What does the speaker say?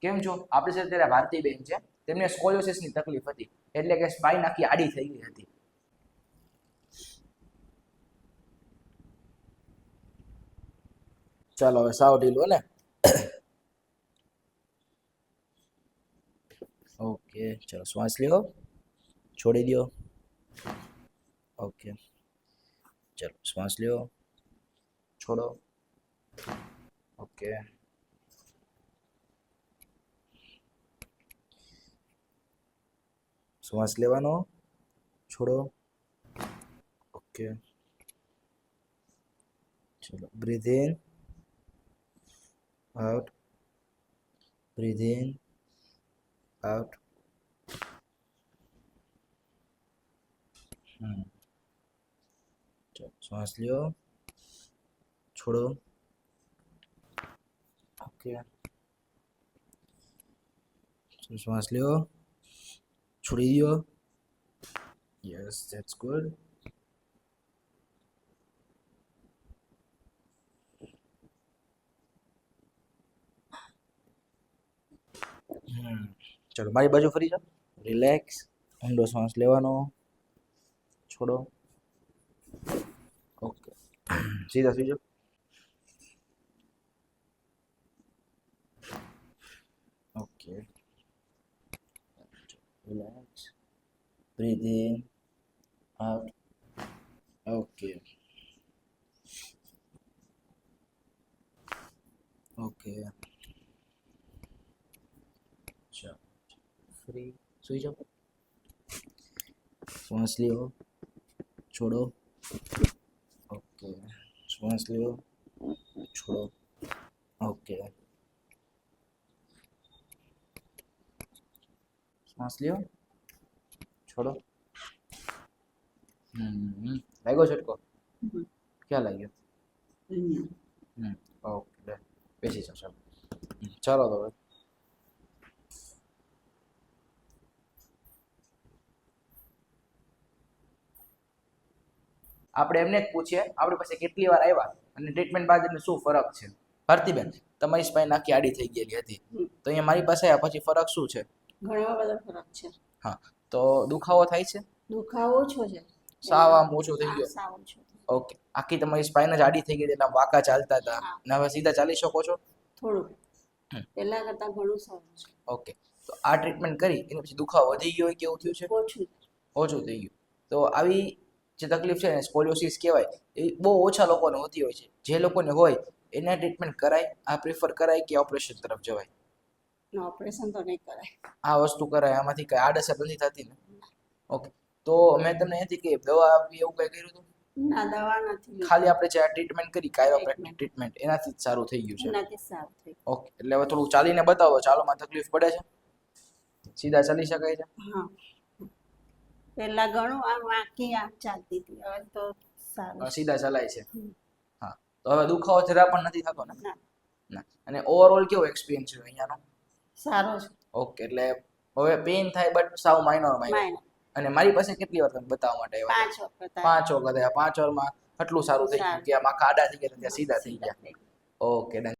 કેમ છો? આપણી સાથે ત્યારે ભારતીબેન છે, તેમને સ્કોલિયોસિસની તકલીફ હતી, એટલે કે સ્પાઇન આખી આડી થઈ ગઈ હતી. ચાલો હવે સાવ ઢીલું ને. ઓકે, ચલો શ્વાસ લ્યો, છોડી દો. ઓકે, ચલો શ્વાસ લ્યો, છોડો. ઓકે, શ્વાસ લેવાનો, છોડો. ઓકે, ચલો breathe in, out, breathe in, out. ચલો શ્વાસ લ્યો, છોડો. ઓકે, શ્વાસ લ્યો, છોડી દો. Yes, that's good. ચલો મારી બાજુ ફરી જાઓ. રિલેક્સ, ઊંડો શ્વાસ લેવાનો, છોડો. ઓકે, સીધા સુઈ જાઓ. Okay, relax, breathe in, out. Okay, okay, ચાલો ફ્રી સુઈ જાઓ. શ્વાસ લ્યો, છોડો. ઓકે, શ્વાસ લ્યો, છોડો. ઓકે, શ્વાસ લ્યો, છોડો. લાગ્યો છટકો? ક્યાં લાગ્યો? ઓકે, બેસી જાઓ. ચાલો ચાલો તો હવે આપણે એમને જ પૂછીએ આપણી પાસે કેટલી વાર આવ્યા અને ટ્રીટમેન્ટ બાદ એમને શું ફરક છે. ભારતીબેન, તમારી સ્પાઇન આખી આડી થઈ ગયેલી હતી, તો અહીંયા મારી પાસે આવ્યા પછી ફરક શું છે? ઘણો બધો ફરક છે. હા, તો દુખાવો થાય છે? દુખાવો ઓછો છે. સાવ આમ ઓછો થઈ ગયો? સાવ ઓછો. ઓકે, આખી તમારી સ્પાઇન જ આડી થઈ ગઈ એટલે વાંકા ચાલતા હતા ને હવે સીધા ચાલી શકો છો? થોડું પહેલા કરતા ઘણું સારું છે. ઓકે, તો આ ટ્રીટમેન્ટ કરી એના પછી દુખાવો વધી ગયો હોય કેવું થયું છે? ઓછું ઓછું થઈ ગયું. તો આવી જે તકલીફ છે ને સ્કોલિયોસિસ કહેવાય, એ બહુ ઓછા લોકોને હોતી હોય છે. જે લોકોને હોય એને ટ્રીટમેન્ટ કરાય, આ પ્રિફર કરાય કે ઓપરેશન તરફ જવાય? ઓપરેશન તો નહીં કરાય. આ વસ્તુ કરાય, આમાંથી કઈ આડઅસર નથી થતી ને? ઓકે, તો મેં તમને અહીંથી કે દવા આપી એવું કઈ કર્યું હતું? ના, દવા નથી. ખાલી આપણે જે આ ટ્રીટમેન્ટ કરી કાયરોપ્રેક્ટિક ટ્રીટમેન્ટ એનાથી જ સારું થઈ ગયું છે? એનાથી સારું થઈ ગયું. ઓકે, એટલે હવે થોડુંક ચાલીને બતાવો. ચાલોમાં તકલીફ પડે છે? સીધા ચાલી શકાય છે? હા, પહેલા ઘણું આમ વાંકી આમ ચાલતી હતી, હવે તો સારું. સીધા ચલાય છે? હા, તો હવે દુખાવો જરા પણ નથી થતો ને? ના. ના. અને ઓવરઓલ કેવો એક્સપિરિયન્સ છે અહીંયાનો? સારો છે. ઓકે, એટલે હવે પેઇન થાય બટ સાવ માઇનર. અને મારી પાસે કેટલી વાર તમે બતાવવા માટે આવ્યા? 5 વખત. 5 વખત. 5 વારમાં આટલું સારું થઈ ગયું કે આમાં આડા થઈ ગયા ત્યાં સીધા થઈ ગયા? Okay, done.